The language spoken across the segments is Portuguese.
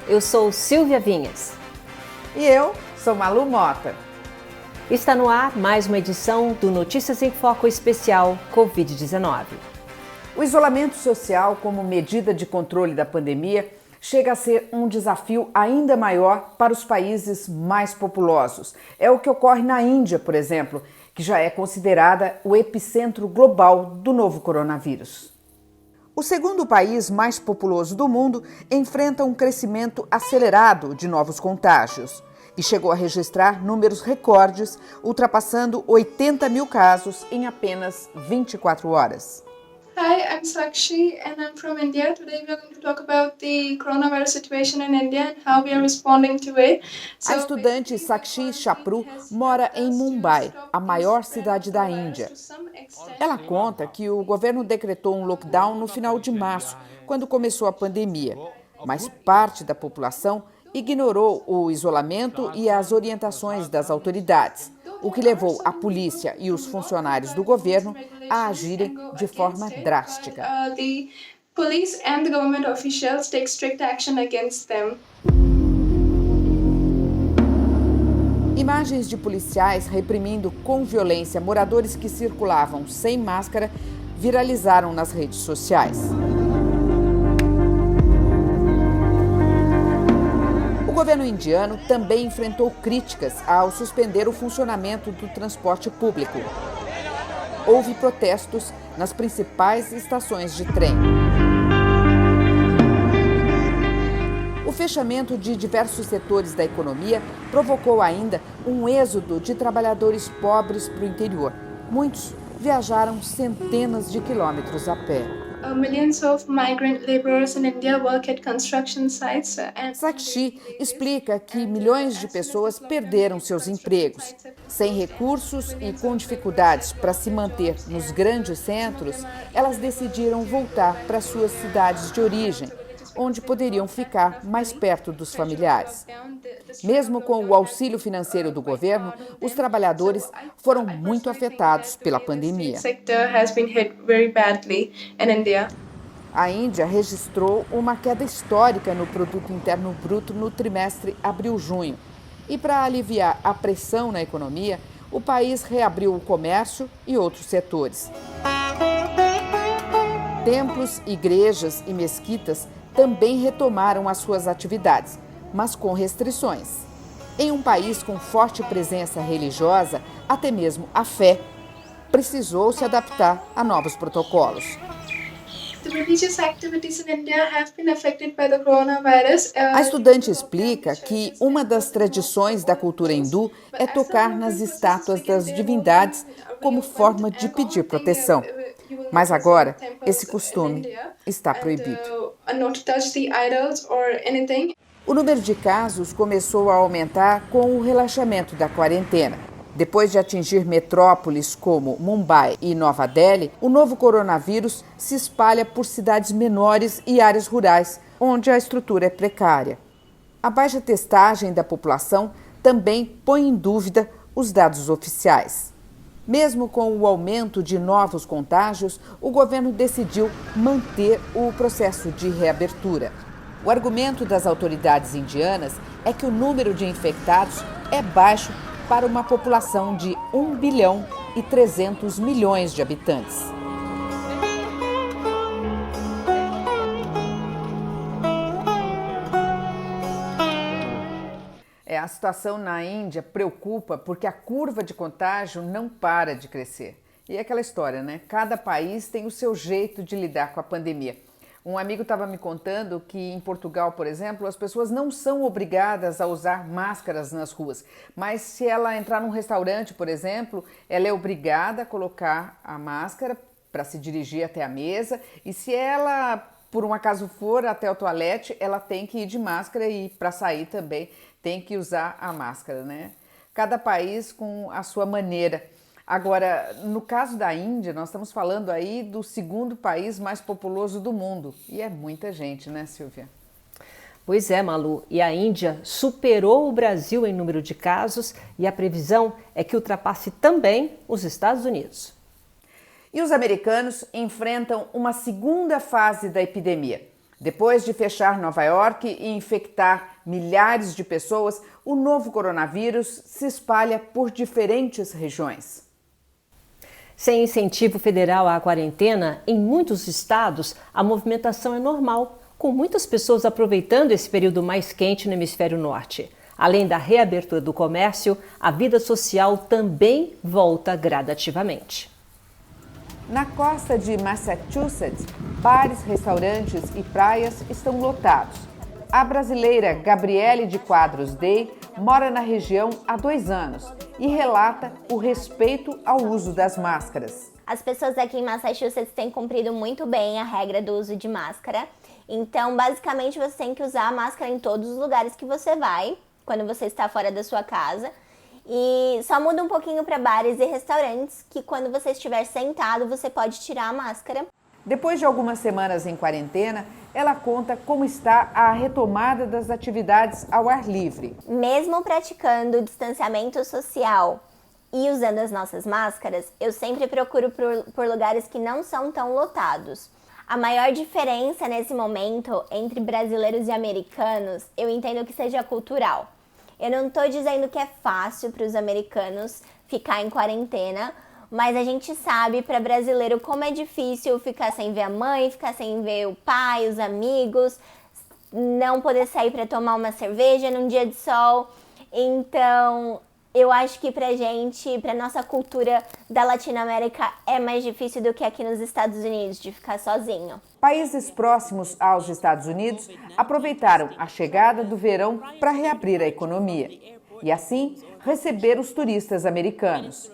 Eu sou Silvia Vinhas. E eu sou Malu Mota. Está no ar mais uma edição do Notícias em Foco especial Covid-19. O isolamento social como medida de controle da pandemia chega a ser um desafio ainda maior para os países mais populosos. É o que ocorre na Índia, por exemplo, que já é considerada o epicentro global do novo coronavírus. O segundo país mais populoso do mundo enfrenta um crescimento acelerado de novos contágios e chegou a registrar números recordes, ultrapassando 80 mil casos em apenas 24 horas. Hi, I'm Sakshi and I'm from India. Today we are going to talk about the coronavirus situation in India and how we are responding to it. A estudante Sakshi Chapru mora em Mumbai, a maior cidade da Índia. Ela conta que o governo decretou um lockdown no final de março, quando começou a pandemia, mas parte da população ignorou o isolamento e as orientações das autoridades, o que levou a polícia e os funcionários do governo a agirem de forma drástica. The police and the government officials take strict action against them. Imagens de policiais reprimindo com violência moradores que circulavam sem máscara viralizaram nas redes sociais. O governo indiano também enfrentou críticas ao suspender o funcionamento do transporte público. Houve protestos nas principais estações de trem. O fechamento de diversos setores da economia provocou ainda um êxodo de trabalhadores pobres para o interior. Muitos viajaram centenas de quilômetros a pé. Millions of migrant laborers in India work at construction sites. Sakshi explica que milhões de pessoas perderam seus empregos. Sem recursos e com dificuldades para se manter nos grandes centros, elas decidiram voltar para suas cidades de origem, onde poderiam ficar mais perto dos familiares. Mesmo com o auxílio financeiro do governo, os trabalhadores foram muito afetados pela pandemia. A Índia registrou uma queda histórica no Produto Interno Bruto no trimestre abril-junho. E para aliviar a pressão na economia, o país reabriu o comércio e outros setores. Templos, igrejas e mesquitas também retomaram as suas atividades, mas com restrições. Em um país com forte presença religiosa, até mesmo a fé precisou se adaptar a novos protocolos. A estudante explica que uma das tradições da cultura hindu é tocar nas estátuas das divindades como forma de pedir proteção. Mas agora, esse costume está proibido. O número de casos começou a aumentar com o relaxamento da quarentena. Depois de atingir metrópoles como Mumbai e Nova Delhi, o novo coronavírus se espalha por cidades menores e áreas rurais, onde a estrutura é precária. A baixa testagem da população também põe em dúvida os dados oficiais. Mesmo com o aumento de novos contágios, o governo decidiu manter o processo de reabertura. O argumento das autoridades indianas é que o número de infectados é baixo para uma população de 1 bilhão e 300 milhões de habitantes. A situação na Índia preocupa porque a curva de contágio não para de crescer. E é aquela história, né? Cada país tem o seu jeito de lidar com a pandemia. Um amigo estava me contando que em Portugal, por exemplo, as pessoas não são obrigadas a usar máscaras nas ruas. Mas se ela entrar num restaurante, por exemplo, ela é obrigada a colocar a máscara para se dirigir até a mesa. E se ela, por um acaso, for até o toalete, ela tem que ir de máscara e para sair também tem que usar a máscara, né? Cada país com a sua maneira. Agora, no caso da Índia, nós estamos falando aí do segundo país mais populoso do mundo. E é muita gente, né, Silvia? Pois é, Malu. E a Índia superou o Brasil em número de casos e a previsão é que ultrapasse também os Estados Unidos. E os americanos enfrentam uma segunda fase da epidemia. Depois de fechar Nova York e infectar milhares de pessoas, o novo coronavírus se espalha por diferentes regiões. Sem incentivo federal à quarentena, em muitos estados a movimentação é normal, com muitas pessoas aproveitando esse período mais quente no hemisfério norte. Além da reabertura do comércio, a vida social também volta gradativamente. Na costa de Massachusetts, bares, restaurantes e praias estão lotados. A brasileira Gabriele de Quadros Day mora na região há 2 anos e relata o respeito ao uso das máscaras. As pessoas aqui em Massachusetts têm cumprido muito bem a regra do uso de máscara. Então, basicamente, você tem que usar a máscara em todos os lugares que você vai, quando você está fora da sua casa. E só muda um pouquinho para bares e restaurantes, que quando você estiver sentado, você pode tirar a máscara. Depois de algumas semanas em quarentena, ela conta como está a retomada das atividades ao ar livre. Mesmo praticando distanciamento social e usando as nossas máscaras, eu sempre procuro por lugares que não são tão lotados. A maior diferença nesse momento entre brasileiros e americanos, eu entendo que seja cultural. Eu não estou dizendo que é fácil para os americanos ficar em quarentena, mas a gente sabe para brasileiro como é difícil ficar sem ver a mãe, ficar sem ver o pai, os amigos, não poder sair para tomar uma cerveja num dia de sol. Então, eu acho que pra gente, pra nossa cultura da Latinoamérica, é mais difícil do que aqui nos Estados Unidos, de ficar sozinho. Países próximos aos Estados Unidos aproveitaram a chegada do verão para reabrir a economia e, assim, receber os turistas americanos.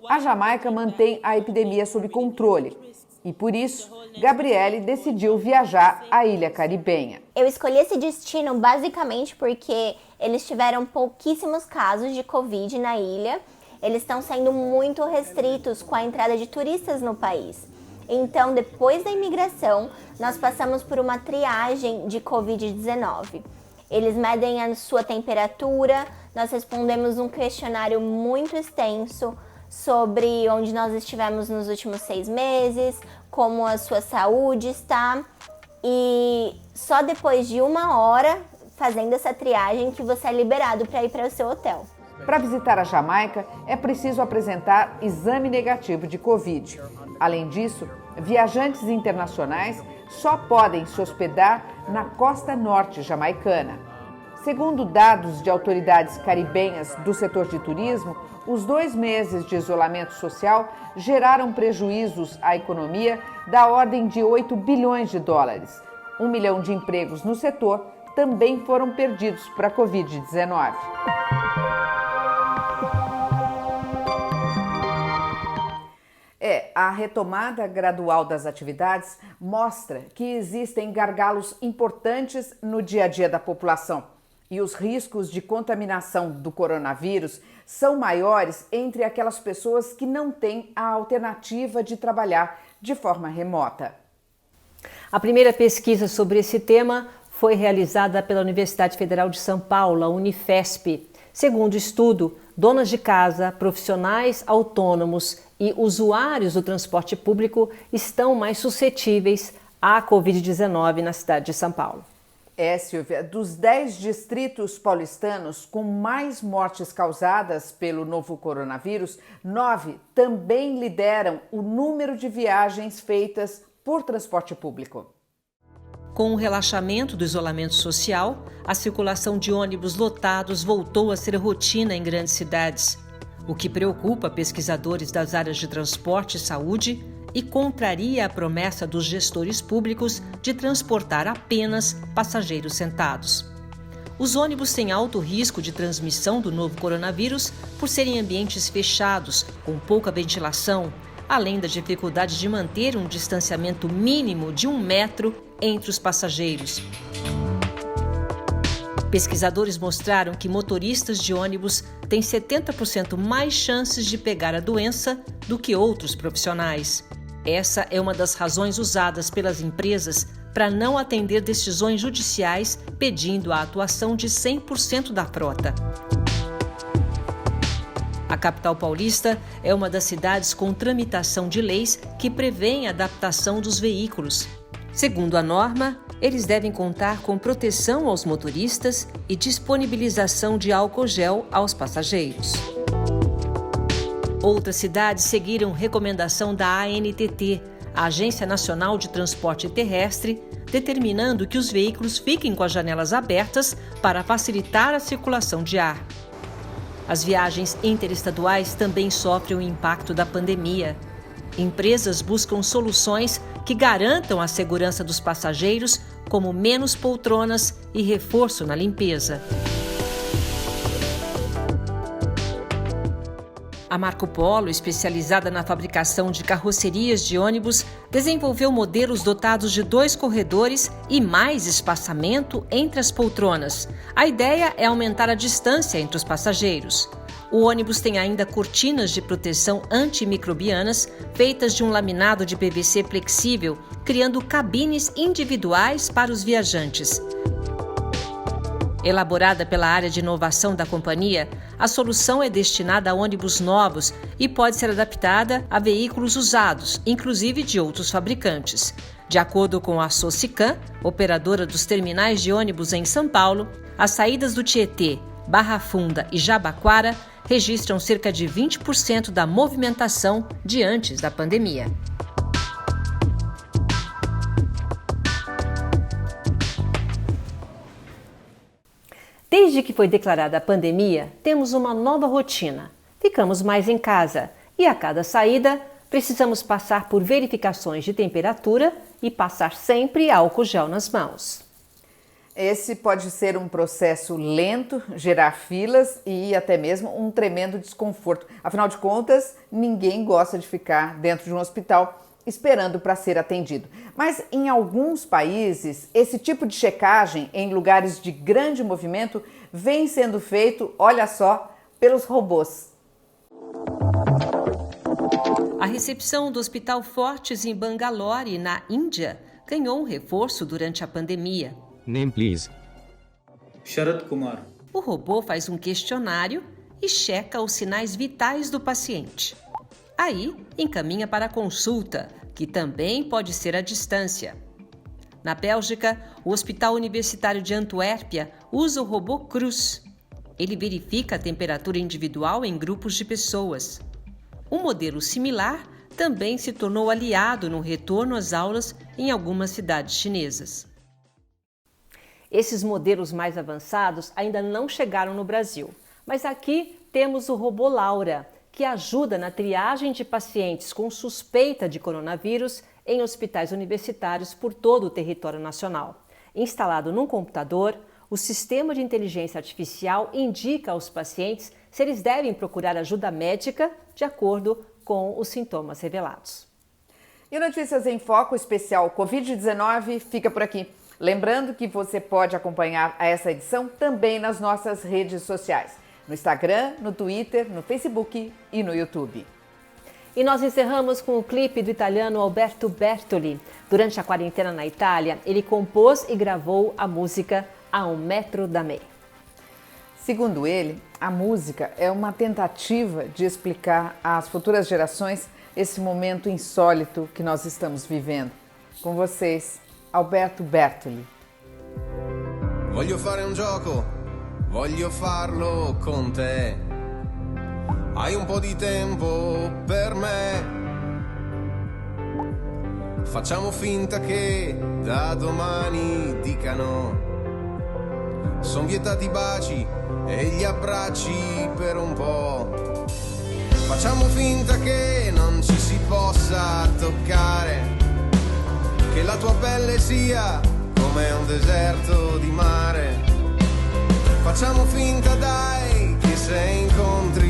A Jamaica mantém a epidemia sob controle e, por isso, Gabriele decidiu viajar à ilha caribenha. Eu escolhi esse destino basicamente porque eles tiveram pouquíssimos casos de Covid na ilha. Eles estão sendo muito restritos com a entrada de turistas no país. Então, depois da imigração, nós passamos por uma triagem de Covid-19. Eles medem a sua temperatura, nós respondemos um questionário muito extenso sobre onde nós estivemos nos últimos 6 meses, como a sua saúde está. E só depois de 1 hora, fazendo essa triagem, que você é liberado para ir para o seu hotel. Para visitar a Jamaica, é preciso apresentar exame negativo de Covid. Além disso, viajantes internacionais só podem se hospedar na costa norte jamaicana. Segundo dados de autoridades caribenhas do setor de turismo, os 2 meses de isolamento social geraram prejuízos à economia da ordem de 8 bilhões de dólares. 1 milhão de empregos no setor também foram perdidos para a Covid-19. A retomada gradual das atividades mostra que existem gargalos importantes no dia a dia da população e os riscos de contaminação do coronavírus são maiores entre aquelas pessoas que não têm a alternativa de trabalhar de forma remota. A primeira pesquisa sobre esse tema foi realizada pela Universidade Federal de São Paulo, a Unifesp. Segundo o estudo, donas de casa, profissionais autônomos e usuários do transporte público estão mais suscetíveis à Covid-19 na cidade de São Paulo. Silvia, dos 10 distritos paulistanos com mais mortes causadas pelo novo coronavírus, 9 também lideram o número de viagens feitas por transporte público. Com o relaxamento do isolamento social, a circulação de ônibus lotados voltou a ser rotina em grandes cidades, o que preocupa pesquisadores das áreas de transporte e saúde e contraria a promessa dos gestores públicos de transportar apenas passageiros sentados. Os ônibus têm alto risco de transmissão do novo coronavírus por serem ambientes fechados, com pouca ventilação, além da dificuldade de manter um distanciamento mínimo de 1 metro entre os passageiros. Pesquisadores mostraram que motoristas de ônibus têm 70% mais chances de pegar a doença do que outros profissionais. Essa é uma das razões usadas pelas empresas para não atender decisões judiciais pedindo a atuação de 100% da frota. A capital paulista é uma das cidades com tramitação de leis que prevêem a adaptação dos veículos. Segundo a norma, Eles devem contar com proteção aos motoristas e disponibilização de álcool gel aos passageiros. Outras cidades seguiram recomendação da ANTT, a Agência Nacional de Transporte Terrestre, determinando que os veículos fiquem com as janelas abertas para facilitar a circulação de ar. As viagens interestaduais também sofrem o impacto da pandemia. Empresas buscam soluções que garantam a segurança dos passageiros, como menos poltronas e reforço na limpeza. A Marco Polo, especializada na fabricação de carrocerias de ônibus, desenvolveu modelos dotados de 2 corredores e mais espaçamento entre as poltronas. A ideia é aumentar a distância entre os passageiros. O ônibus tem ainda cortinas de proteção antimicrobianas feitas de um laminado de PVC flexível, criando cabines individuais para os viajantes. Elaborada pela área de inovação da companhia, a solução é destinada a ônibus novos e pode ser adaptada a veículos usados, inclusive de outros fabricantes. De acordo com a Socicam, operadora dos terminais de ônibus em São Paulo, as saídas do Tietê, Barra Funda e Jabaquara registram cerca de 20% da movimentação de antes da pandemia. Desde que foi declarada a pandemia, temos uma nova rotina. Ficamos mais em casa e a cada saída precisamos passar por verificações de temperatura e passar sempre álcool gel nas mãos. Esse pode ser um processo lento, gerar filas e até mesmo um tremendo desconforto. Afinal de contas, ninguém gosta de ficar dentro de um hospital esperando para ser atendido. Mas em alguns países, esse tipo de checagem em lugares de grande movimento vem sendo feito, olha só, pelos robôs. A recepção do Hospital Fortis em Bangalore, na Índia, ganhou um reforço durante a pandemia. Name, please. Sharat Kumar. O robô faz um questionário e checa os sinais vitais do paciente. Aí, encaminha para a consulta, que também pode ser à distância. Na Bélgica, o Hospital Universitário de Antuérpia usa o robô Cruz. Ele verifica a temperatura individual em grupos de pessoas. Um modelo similar também se tornou aliado no retorno às aulas em algumas cidades chinesas. Esses modelos mais avançados ainda não chegaram no Brasil, mas aqui temos o robô Laura, que ajuda na triagem de pacientes com suspeita de coronavírus em hospitais universitários por todo o território nacional. Instalado num computador, o sistema de inteligência artificial indica aos pacientes se eles devem procurar ajuda médica de acordo com os sintomas revelados. E o Notícias em Foco especial Covid-19 fica por aqui. Lembrando que você pode acompanhar essa edição também nas nossas redes sociais. No Instagram, no Twitter, no Facebook e no YouTube. E nós encerramos com o clipe do italiano Alberto Bertoli. Durante a quarentena na Itália, ele compôs e gravou a música A un metro da me. Segundo ele, a música é uma tentativa de explicar às futuras gerações esse momento insólito que nós estamos vivendo. Com vocês, Alberto Bertoli. Voglio fare un gioco, voglio farlo con te. Hai un po' di tempo per me. Facciamo finta che da domani dicano son vietati i baci e gli abbracci per un po'. Facciamo finta che non ci si possa toccare, che la tua pelle sia come un deserto di mare. Facciamo finta dai che se incontri